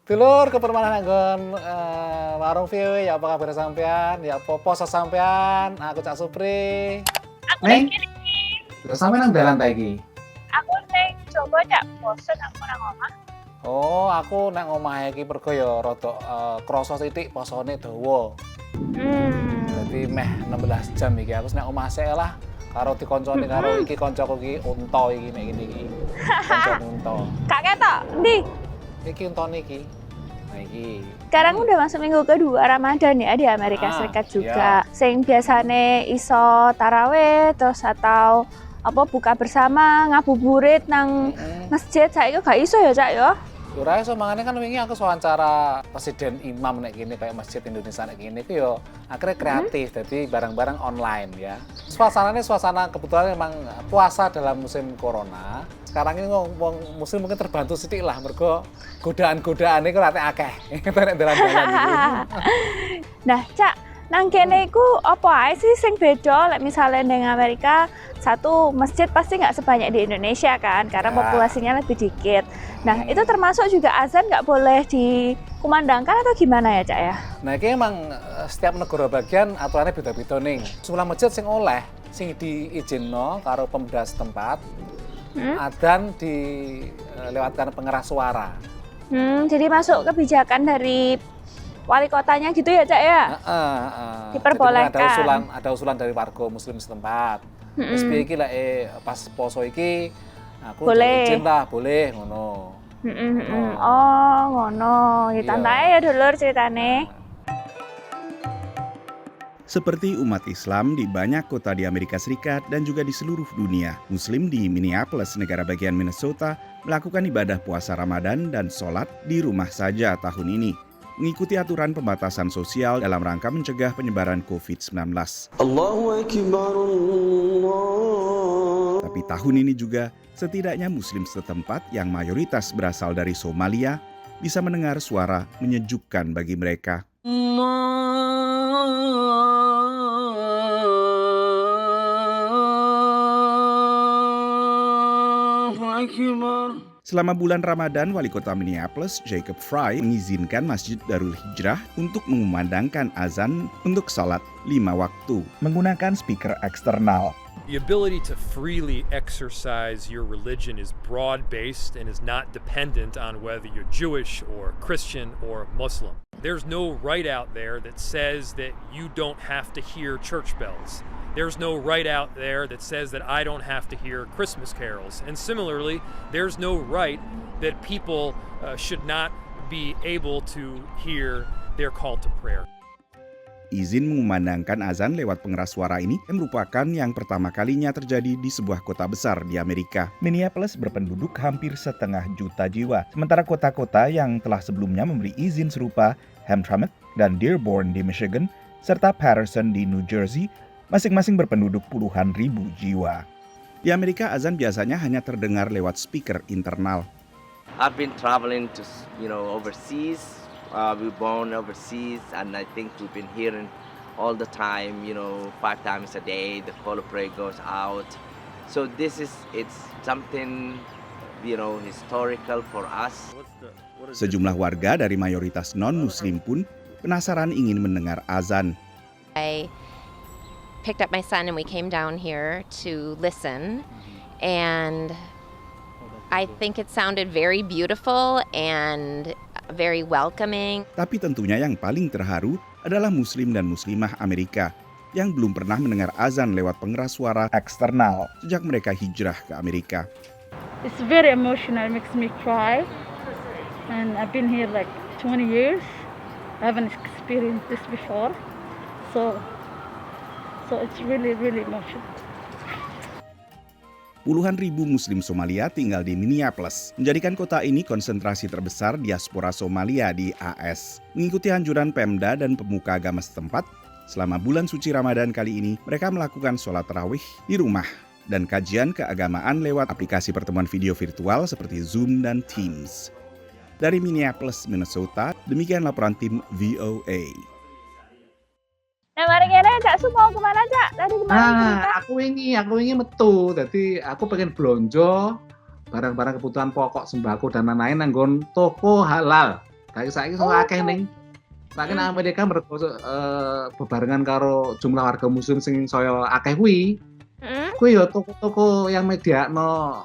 Dulur kepermanen nggon warung VW ya apa kabar sampean? Ya apa poso sampean? Aku Cak Supri. Aku Neng, ning kene lha sampean nang dalan ta iki? aku ning coba Cak, bosen aku nang omah. Oh, aku nek omahe iki mergo ya rada krasa sithik posone dawa. Dadi meh 16 jam iki aku nek omah sik lah karo dikoncone karo iki kancaku iki unta iki nek ngene iki. Koncone unta. Kak ketok, ndi? Iki untane iki. Nah iki. Sekarang udah masuk minggu kedua Ramadan ya di Amerika Serikat juga. Sing biasane iso tarawih terus atau apa buka bersama ngabuburit nang masjid saiki gak iso ya Cak ya. Ora iso mangane kan wingi aku wawancara presiden imam nek gini kayak Masjid Indonesia nek gini ku yo akhirnya kreatif jadi barang-barang online ya. Suasananya suasana kebetulan memang puasa dalam musim corona. Sekarang ini wong muslim mungkin terbantu sithik lah mergo godaan-godaane ku rate akeh. Nek dalan-dalan iki. Nah, Cak, nang kene iku apa ae sih sing beda lek misale ning Amerika satu masjid pasti nggak sebanyak di Indonesia kan karena populasinya lebih dikit. Nah, itu termasuk juga azan nggak boleh dikumandangkan atau gimana ya, Cak ya? Nah, ini emang setiap negara bagian aturannya beda-beda nih. Jumlah masjid sing oleh sing diizinno karo pemuda setempat adzan dilewatkan pengeras suara. Jadi masuk kebijakan dari wali kotanya gitu ya, Cak ya? Diperbolehkan. Ada usulan dari warga muslim setempat. Terus piye iki lek pas poso iki aku izin lah, boleh ngono. Oh, ngono. Santai ya dulur ceritane. Seperti umat Islam di banyak kota di Amerika Serikat dan juga di seluruh dunia, Muslim di Minneapolis, negara bagian Minnesota, melakukan ibadah puasa Ramadan dan sholat di rumah saja tahun ini, mengikuti aturan pembatasan sosial dalam rangka mencegah penyebaran COVID-19. Allahu Akbar, Allah. Tapi tahun ini juga, setidaknya Muslim setempat yang mayoritas berasal dari Somalia bisa mendengar suara menyejukkan bagi mereka. Selama bulan Ramadan, Wali Kota Minneapolis, Jacob Frey, mengizinkan Masjid Darul Hijrah untuk mengumandangkan azan untuk salat 5 waktu menggunakan speaker eksternal. The ability to freely exercise your religion is broad-based and is not dependent on whether you're Jewish or Christian or Muslim. There's no right out there that says that you don't have to hear church bells. There's no right out there that says that I don't have to hear Christmas carols. And similarly, there's no right that people should not be able to hear their call to prayer. Izin mengumandangkan azan lewat pengeras suara ini merupakan yang pertama kalinya terjadi di sebuah kota besar di Amerika. Minneapolis berpenduduk hampir 500,000 jiwa, sementara kota-kota yang telah sebelumnya memberi izin serupa, Hamtramck dan Dearborn di Michigan, serta Patterson di New Jersey, masing-masing berpenduduk puluhan ribu jiwa. Di Amerika, azan biasanya hanya terdengar lewat speaker internal. I've been traveling to, overseas. We born overseas, and I think we've been hearing all the time, 5 times a day, the call of prayer goes out. So it's something, historical for us. Sejumlah warga dari mayoritas non-muslim pun penasaran ingin mendengar azan. I picked up my son and we came down here to listen, and I think it sounded very beautiful and very welcoming. Tapi tentunya yang paling terharu adalah muslim dan muslimah Amerika yang belum pernah mendengar azan lewat pengeras suara eksternal sejak mereka hijrah ke Amerika. It's very emotional, makes me cry. And I've been here like 20 years. I haven't experienced this before. So it's really, really emotional. Puluhan ribu Muslim Somalia tinggal di Minneapolis, menjadikan kota ini konsentrasi terbesar diaspora Somalia di AS. Mengikuti anjuran Pemda dan pemuka agama setempat, selama bulan suci Ramadan kali ini, mereka melakukan sholat tarawih di rumah dan kajian keagamaan lewat aplikasi pertemuan video virtual seperti Zoom dan Teams. Dari Minneapolis, Minnesota, demikian laporan tim VOA. Nah, mari kene Cak Su mau kemana Cak? Tadi kemana? Aku ini metu. Jadi aku pengen belanja barang-barang kebutuhan pokok sembako dan lain-lain nanggon toko halal. Saiki akeh ning saiki nang Amerika mergo bebarengan karo jumlah warga muslim sing saya akeh kuwi ya toko-toko yang mediakno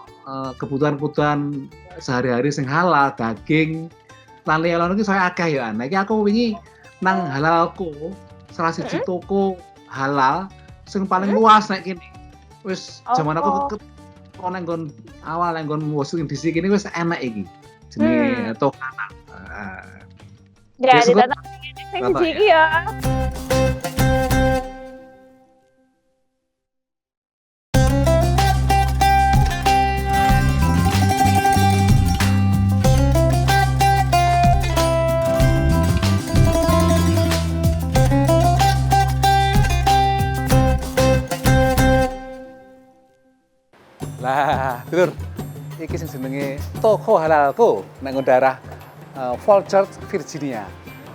kebutuhan-kebutuhan sehari-hari sing halal, daging lan liya-liya iki saya akeh ya. Nah iki aku wingi nang halalku salah siji toko halal sing paling luas nek kene. Wis jaman aku nang nggon awal nang nggon Washington DC kene wis enak iki. Jenenge toko halal. Ya, Yes, ditatap sing Bapak, siji ya. Lah, Dulur, iki sing jenenge toko halalku nang nggon daerah Falls Church, Virginia.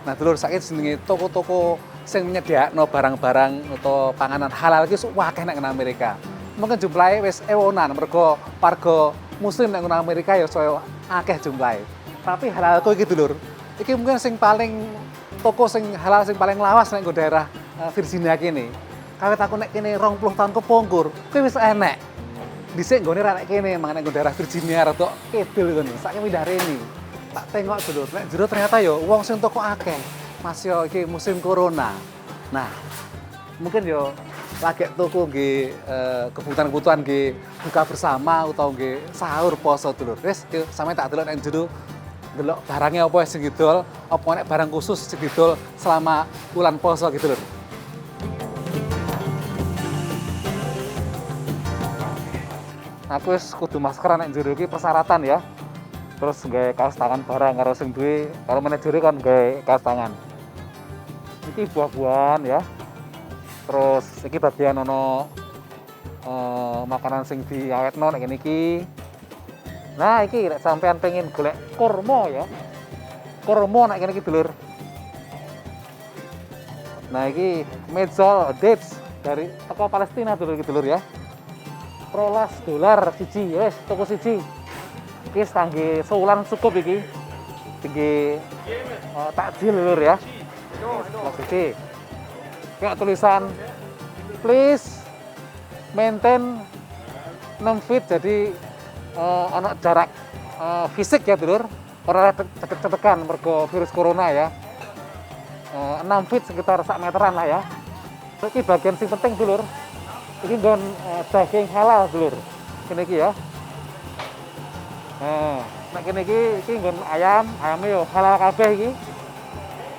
Nah, Dulur, saiki jenenge toko-toko sing nyediakno barang-barang utawa panganan halal iki akeh nang Amerika. Mungkin jumlahe wis ewonan mergo warga muslim nang Amerika ya saya akeh jumlahe. Tapi halalku iki Dulur, iki mungkin sing paling toko sing halal sing paling lawas nang nggon daerah Virginia kene. Kawit aku nek kene 20 tahun kepungkur, kuwi wis enek. Dhisik nggone ra nek kene, mangane nggon daerah Virginia rada kidul ngono. Saiki pindah rene. Tak tengok dulu, nek jero ternyata yo wong sing toko akeh. Mas yo iki musim corona. Nah, mungkin yo lagi toko nggih kebutuhan-kebutuhan nggih buka bersama utawa nggih sahur poso dulur. Wis yo sampe tak delok nang jero delok barangnya apa sing didol, apa nek barang khusus sing didol selama bulan poso gitu lho. Aku wis kudu masker nek njero iki persyaratan ya. Terus nggawe kaos tangan barang karo sing duwe, karo manajer kan nggawe kaos tangan. Iki buah-buahan ya. Terus iki bagian ono makanan sing diawetno nek kene iki. Nah, iki nek sampean pengen golek kurma ya. Kurma nek kene iki dulur. Nah, iki mezol dates dari toko Palestina dulur iki dulur ya. $12 siji, wis toko siji. Iki kangge sewulan cukup iki. Tinggi takjil lur ya. Toko siji. Kayak tulisan please maintain 6 feet jadi ana jarak fisik ya dulur. Ora deket-deketan mergo virus corona ya. 6 feet sekitar 1 meteran lah ya. Iki bagian sing penting dulur. Ini nggon daging halal dulur. Kene iki ya. Nek kene iki nggon ayame yo halal kabeh iki.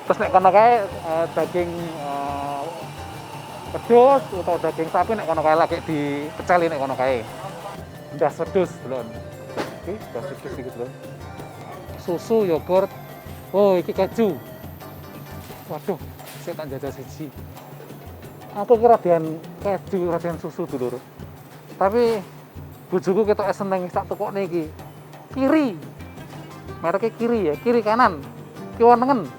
Terus nek kono kae daging pedus utawa daging sapi nek kono kae lagi dipeceli nek kono kae. Ndas pedus dulur. Iki ndas pedus iki dulur. Susu, yogurt. Oh, iki keju. Waduh, saya tak jajal siji. Aku kira radian keju, radian susu dulur. Tapi bojoku ketok seneng sak tokone iki. Kiri. Mereknya kiri ya, kiri kanan. Kiwa nengen.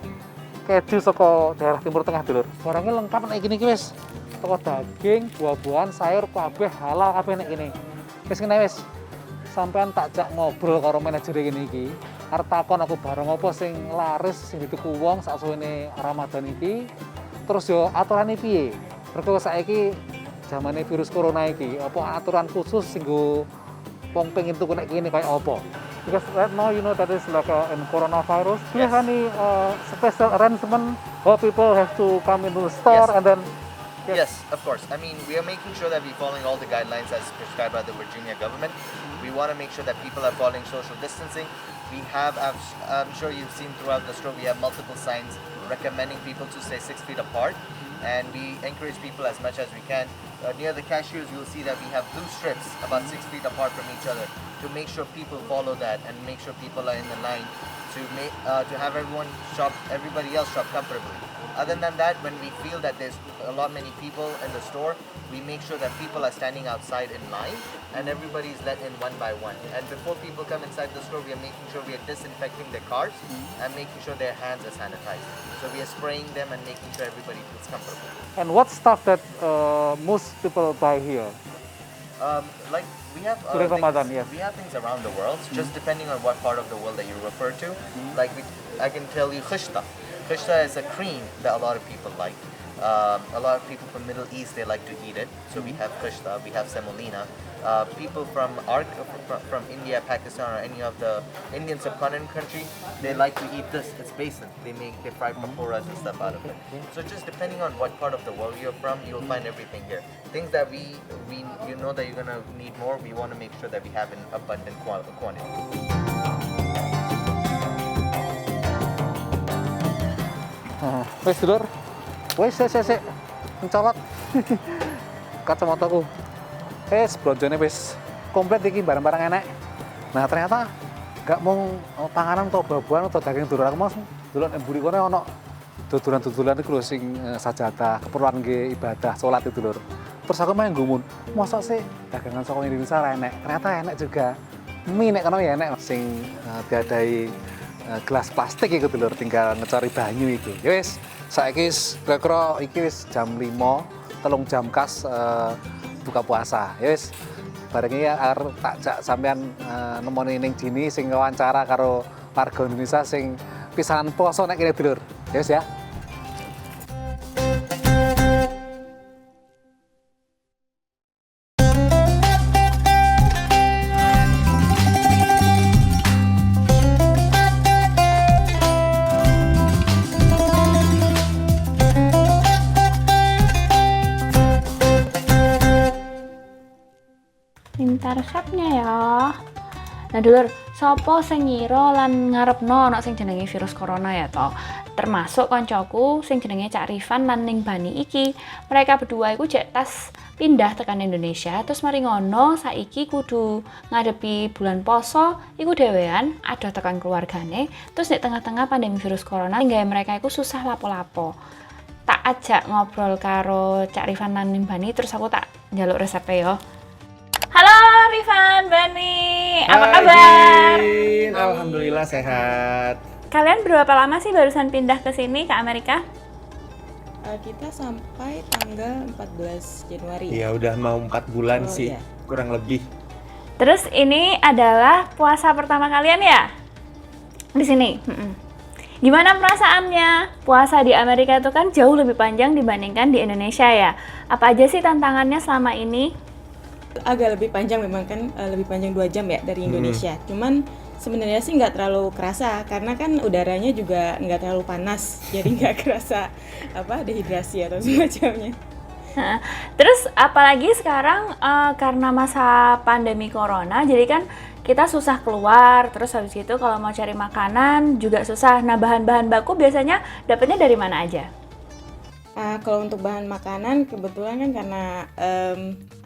Keju saka daerah Timur Tengah dulur. Barangnya lengkap nek kene iki wis. Toko daging, buah-buahan, sayur kabeh halal kabeh nek kene. Wis kene wis. Sampean tak jak ngobrol karo manajer kene iki. Arep takon aku barang apa sing laris sing dituku wong sak suwene Ramadan iki. Terus yo aturane piye? Mergo saiki zamane virus corona iki, apa aturan khusus sing go wong pengen tuku nek kene kaya apa? Because right now you know that is like in coronavirus. Do you have any special arrangement how people have to come into the store and then Yes, of course. I mean, we are making sure that we're following all the guidelines as prescribed by the Virginia government. We want to make sure that people are following social distancing. We have, I'm sure you've seen throughout the store, we have multiple signs recommending people to stay 6 feet apart. And we encourage people as much as we can. Near the cashiers, you'll see that we have blue strips about 6 feet apart from each other to make sure people follow that and make sure people are in the line to have everybody else shop comfortably. Other than that, when we feel that there's a lot many people in the store, we make sure that people are standing outside in line and everybody is let in one by one. And before people come inside the store, we are making sure we are disinfecting their cars and making sure their hands are sanitized. So we are spraying them and making sure everybody feels comfortable. and what stuff that most people buy here? Like We have During Ramadan, yes. we have things around the world, just depending on what part of the world that you refer to. Like I can tell you khishta. Khishta is a cream that a lot of people like. A lot of people from Middle East, they like to eat it. So we have khishta, we have semolina. People from India, Pakistan, or any of the Indian subcontinent country, they like to eat this. It's besan. They fry pakoras and stuff out of it. So just depending on what part of the world you're from, you'll find everything here. Things that we you know that you're gonna need more, we want to make sure that we have in abundant quantity. Wes dulur. Wes sik. Mencolot. Kacamataku. Blonjone wis komplit iki barang-barang enek. Nah, ternyata gak mau panganan atau buah-buahan atau daging dulur. Aku mau dulur mburi kono ono dudulan-dudulan iku lho sing sajadah, keperluan nggih ibadah, salat itu dulur. Terus aku main gumun, mosok sih dagangan saka Indonesia ra enek. Ternyata enek juga. Mie nek kono ya enek sing diadai gelas plastik iku dulur, tinggal ngecori banyu iku. Ya wis, saiki kira-kira iki wis jam 5, 3 jam kas buka puasa. Ya wis, bareng iki arep tak jak sampean nemoni ning dini sing wawancara karo warga Indonesia sing pisanan poso nek kene dulur. Ya wis ya. Pintar resepnya ya. Nah dulur, sapa sing ngira lan ngarepno ana sing jenenge virus corona ya to? Termasuk koncoku sing jenenge Cak Rifan lan Ning Bani iki. Mereka berdua iku jek tas pindah tekan Indonesia, terus mari ngono saiki kudu ngadepi bulan poso, iku dhewean ada tekan keluargane, terus di tengah-tengah pandemi virus corona gawe mereka iku susah lapo-lapo. Tak ajak ngobrol karo Cak Rifan lan Ning Bani, terus aku tak njaluk resepnya yo. Halo Rifan, Bani, apa kabar? Alhamdulillah sehat. Kalian berapa lama sih barusan pindah ke sini, ke Amerika? Kita sampai tanggal 14 Januari. Ya udah mau 4 bulan sih, iya. kurang lebih. Terus ini adalah puasa pertama kalian ya? Di sini? Gimana perasaannya? Puasa di Amerika itu kan jauh lebih panjang dibandingkan di Indonesia ya. Apa aja sih tantangannya selama ini? Agak lebih panjang memang kan, lebih panjang 2 jam ya dari Indonesia. Cuman sebenarnya sih nggak terlalu kerasa karena kan udaranya juga nggak terlalu panas, jadi nggak kerasa dehidrasi atau semacamnya. Terus apalagi sekarang karena masa pandemi corona, jadi kan kita susah keluar, terus habis itu kalau mau cari makanan juga susah. Nah bahan-bahan baku biasanya dapatnya dari mana aja? Kalau untuk bahan makanan kebetulan kan karena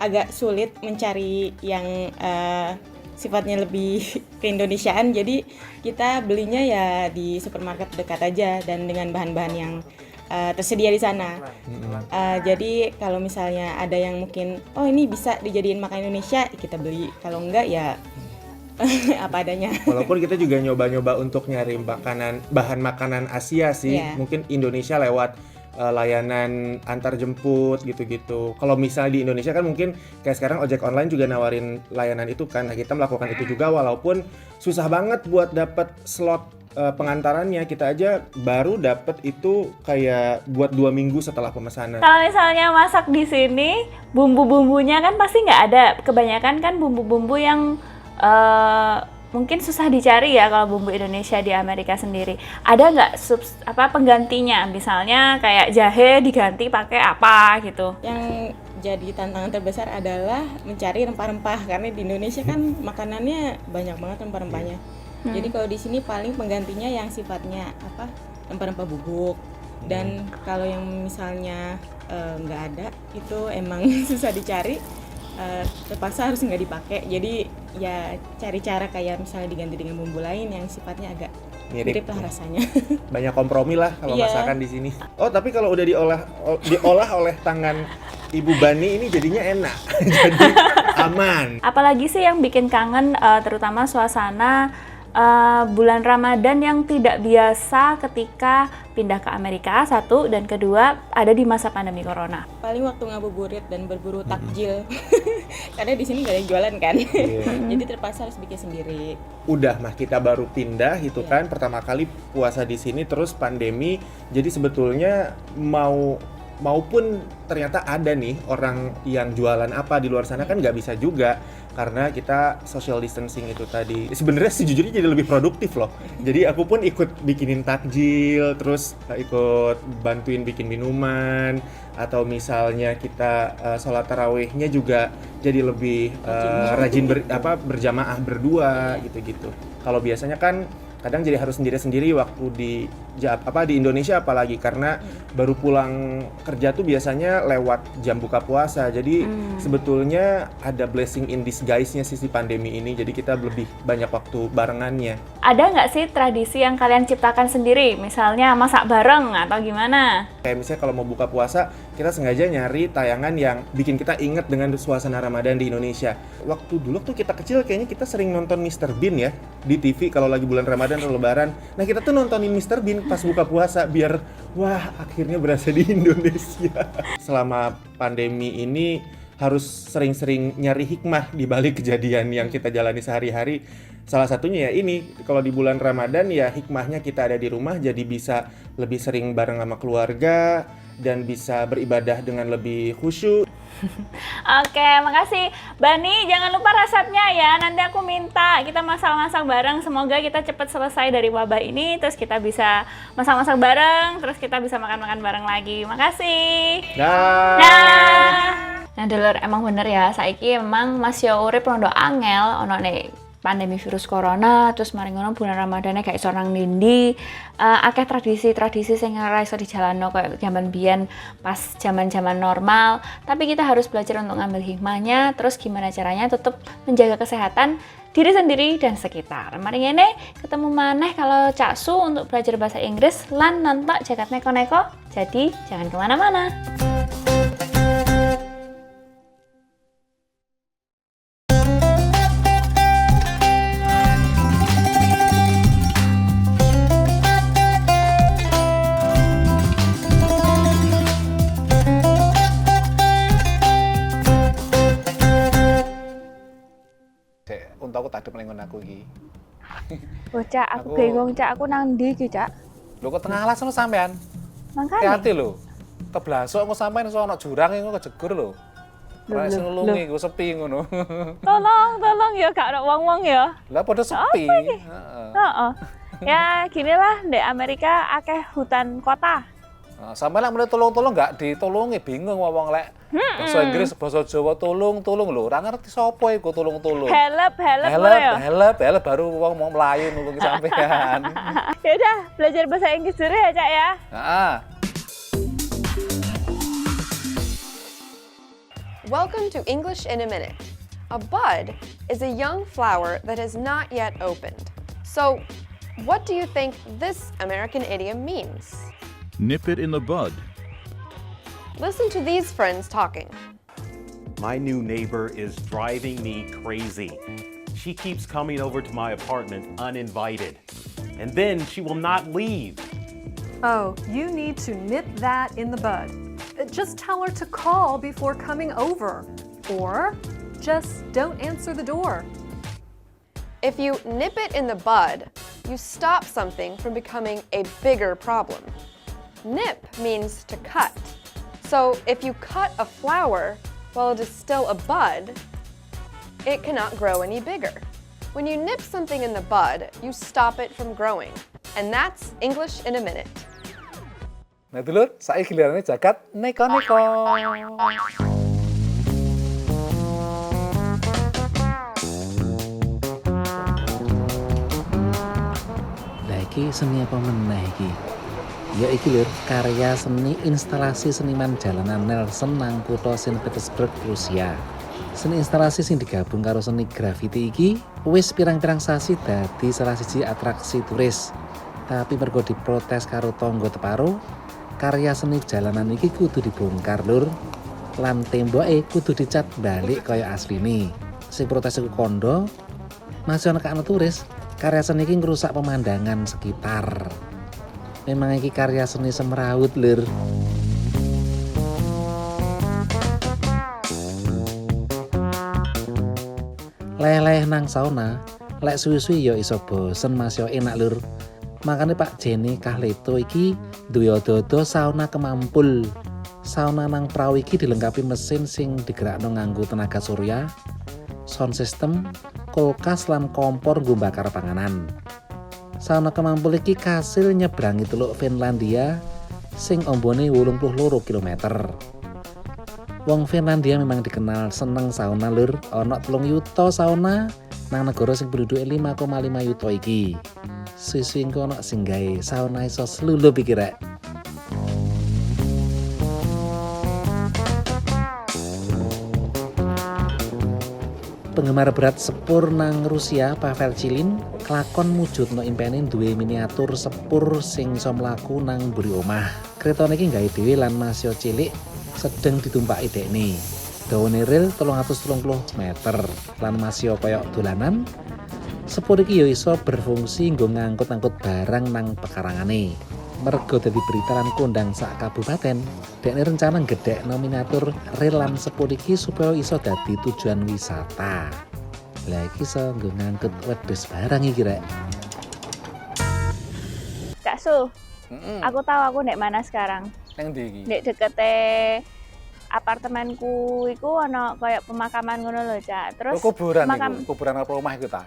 agak sulit mencari yang sifatnya lebih keindonesiaan, jadi kita belinya ya di supermarket dekat aja dan dengan bahan-bahan yang tersedia di sana. Jadi kalau misalnya ada yang mungkin ini bisa dijadiin makan Indonesia, kita beli. Kalau enggak ya apa adanya. Walaupun kita juga nyoba-nyoba untuk nyari bahan makanan Asia sih, mungkin Indonesia lewat layanan antar jemput gitu-gitu. Kalau misalnya di Indonesia kan mungkin kayak sekarang ojek online juga nawarin layanan itu kan. Nah, kita melakukan itu juga walaupun susah banget buat dapat slot pengantarannya. Kita aja baru dapat itu kayak buat 2 minggu setelah pemesanan. Kalau misalnya masak di sini, bumbu-bumbunya kan pasti nggak ada. Kebanyakan kan bumbu-bumbu yang mungkin susah dicari ya kalau bumbu Indonesia di Amerika sendiri. Ada nggak penggantinya? Misalnya kayak jahe diganti pakai apa gitu? Yang jadi tantangan terbesar adalah mencari rempah-rempah karena di Indonesia kan makanannya banyak banget rempah-rempahnya. Jadi kalau di sini paling penggantinya yang sifatnya rempah-rempah bubuk. Dan kalau yang misalnya nggak ada itu emang susah dicari. Terpaksa harus nggak dipakai, jadi ya cari cara kayak misalnya diganti dengan bumbu lain yang sifatnya agak mirip lah rasanya. Banyak kompromi lah kalau masakan di sini. Oh tapi kalau udah diolah oleh tangan Ibu Bani ini jadinya enak, jadi aman. Apalagi sih yang bikin kangen, terutama suasana bulan Ramadan yang tidak biasa ketika pindah ke Amerika, satu, dan kedua ada di masa pandemi corona. Paling waktu ngabuburit dan berburu takjil. Karena di sini nggak ada yang jualan kan. Jadi terpaksa harus bikin sendiri. Udah mah kita baru pindah itu kan, pertama kali puasa di sini terus pandemi. Jadi sebetulnya maupun ternyata ada nih orang yang jualan apa di luar sana kan nggak bisa juga karena kita social distancing itu tadi. Sebenarnya sejujurnya jadi lebih produktif loh. Jadi aku pun ikut bikinin takjil, terus ikut bantuin bikin minuman, atau misalnya kita sholat tarawihnya juga jadi lebih rajin berjamaah berdua gitu-gitu. Kalau biasanya kan kadang jadi harus sendiri-sendiri waktu di Indonesia, apalagi karena baru pulang kerja tuh biasanya lewat jam buka puasa. Jadi sebetulnya ada blessing in disguise-nya sisi pandemi ini. Jadi kita lebih banyak waktu barengannya. Ada nggak sih tradisi yang kalian ciptakan sendiri? Misalnya masak bareng atau gimana? Kayak misalnya kalau mau buka puasa, kita sengaja nyari tayangan yang bikin kita inget dengan suasana Ramadan di Indonesia. Waktu dulu tuh kita kecil kayaknya kita sering nonton Mr. Bean ya di TV kalau lagi bulan Ramadan atau Lebaran. Nah kita tuh nontonin Mr. Bean pas buka puasa biar wah akhirnya berasa di Indonesia. Selama pandemi ini harus sering-sering nyari hikmah di balik kejadian yang kita jalani sehari-hari. Salah satunya ya ini, kalau di bulan Ramadan ya hikmahnya kita ada di rumah jadi bisa lebih sering bareng sama keluarga dan bisa beribadah dengan lebih khusyuk. Oke, makasih Bani. Jangan lupa resepnya ya. Nanti aku minta kita masak-masak bareng. Semoga kita cepat selesai dari wabah ini. Terus kita bisa masak-masak bareng. Terus kita bisa makan-makan bareng lagi. Makasih. Nah, dulur emang bener ya. Saiki emang masih urip rondo angel ono nek pandemi virus corona, terus mari ngono bulan Ramadane gak iso nang ndi. Akeh tradisi-tradisi sing ora iso dijalanno kayak zaman biyen pas zaman-zaman normal. Tapi kita harus belajar untuk ngambil hikmahnya, terus gimana caranya tetap menjaga kesehatan diri sendiri dan sekitar. Mari ngene ketemu maneh kalau Cak Su untuk belajar bahasa Inggris lan nonton Jagat Neko-Neko. Jadi jangan kemana-mana. Untuk aku tak ada melengon aku iki. Oh, Cak, aku bingung, Cak. Aku nang ndi iki, Cak? Lho kok tengah alas ngono sampean? Makanya. Hati lho. Keblasok engko sampean iso ana jurang engko kejegur lho. Ora iso nulungi engko sepi ngono. Tolong ya gak ada wong-wong ya. Lah padha sepi. Heeh. Ya, ginilah di Amerika akeh hutan kota. Sampai lek meneh tolong-tolong gak ditolongi, bingung wong lek bahasa Inggris, bahasa Jawa tolong lho, ora ngerti sapa iku tolong-tolong. Help ya. Help baru wong mau melayu nulungi sampean. Ya udah, belajar bahasa Inggris dulu ya, Cak ya. Heeh. Welcome to English in a Minute. A bud is a young flower that has not yet opened. So, what do you think this American idiom means? Nip it in the bud. Listen to these friends talking. My new neighbor is driving me crazy. She keeps coming over to my apartment uninvited. And then she will not leave. Oh, you need to nip that in the bud. Just tell her to call before coming over. Or just don't answer the door. If you nip it in the bud, you stop something from becoming a bigger problem. Nip means to cut. So if you cut a flower while it is still a bud, it cannot grow any bigger. When you nip something in the bud, you stop it from growing. And that's English in a Minute. Nah dulur, saiki gilirannya Jagat Neko-Neko. Lah iki seni apa meneh iki? Ya iki lho, karya seni instalasi seniman jalanan Nelson nang kutha St. Petersburg, Rusia. Seni instalasi sing digabung karo seni graffiti iki wis pirang-pirang sasi dadi salah siji atraksi turis. Tapi mergo diprotes karo tangga teparo, karya seni jalanan iki kudu dibongkar lur. Lan temboke kudu dicat balik kaya asline. Sing protes iku kondo, masih ana turis Karya seni iki ngrusak pemandangan sekitar. Memang iki karya seni semrawut lur. Leleh nang sauna, lek suwi-suwi ya iso bosen Mas yo enak lur. Makanya Pak Jenny Kahleto iki duwe odo-odo sauna kemampul. Sauna nang perahu iki dilengkapi mesin sing digerakno nganggo tenaga surya, sound system, kulkas lan kompor nggo bakar panganan. Sauna kemampul iki kasil nyebrangi Teluk Finlandia sing ombone 82 km. Wong Finlandia memang dikenal seneng sauna lur. Ana 3 yuta sauna nang negara sing penduduke 5,5 yuta iki. Suwi-suwi engko ana sing gawe sauna iso slulup iki rek. Penggemar berat sepur nang Rusia, Pavel Cilin, kelakon mujudno impene duwe miniatur sepur sing iso mlaku nang mburi omah. Kretone iki gawe dhewe lan masih cilik sedeng ditumpaki dekne. Dawane ril 330 meter lan masih kaya dolanan. Sepur iki yo iso berfungsi nggo ngangkut-angkut barang nang pekarangane. Mergo dadi berita lan kondang sak kabupaten, dekne rencana gedhekno miniatur rel lan sepur iki supaya iso dadi tujuan wisata. Lah iki iso nggo ngangkut wedhus barang iki rek. Cak Su, aku tahu aku nek mana sekarang. Nang ndi iki? Nek dekete apartemenku iku ana kayak pemakaman ngono lho, Cak. Terus kuburan iku, kuburan apa rumah iku ta?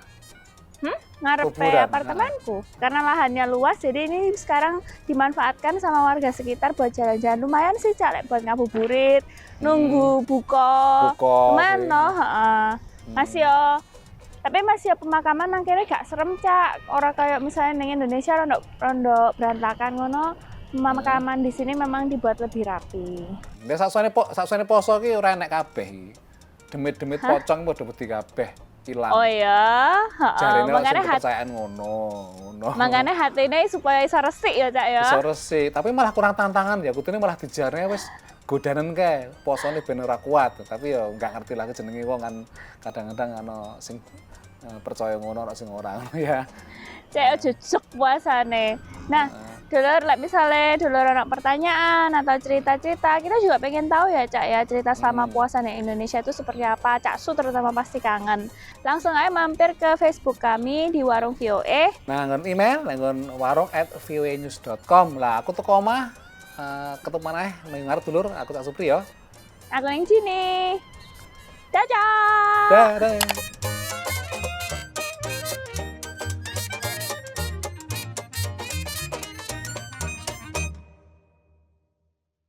Ngarepe Kuburan, apartemenku. Karena lahannya luas, jadi ini sekarang dimanfaatkan sama warga sekitar buat jalan-jalan. Lumayan sih, Cak, lek buat ngabuburit, nunggu buka. Lumayan no, Masih yo. Tapi masih yo pemakaman nang kene gak serem, Cak. Ora kayak misalnya ning Indonesia rondo berantakan ngono. Pemakaman di sini memang dibuat lebih rapi. Nek saksuane poso ki ora enek kabeh iki. Demit-demit pocong padha wedi kabeh. Hilang. Oh iya, makanya kepercayaan ngono. Makanya hatine supaya iso resik ya, Cak ya. Iso resik, tapi malah kurang tantangan ya. Kutune malah dijarne wis godanen kae. Posone ben ora kuat, tapi ya enggak ngerti lagi jenenge wong kan kadang-kadang ana sing percaya ngono, ana sing ora ngono ya. Cek jujug puasane. Nah, dulur, misalnya dulur anak pertanyaan atau cerita-cerita, kita juga pengen tahu ya, Cak ya, cerita selama puasa di Indonesia itu seperti apa. Cak Su terutama pasti kangen. Langsung aja mampir ke Facebook kami di Warung VOA. Nah, ngon email, ngon warung@voanews.com. Lah, aku teko omah, ketemu maneh ngarep dulur, aku Cak Supri ya. Aku yang sini. Dadah. Dadah.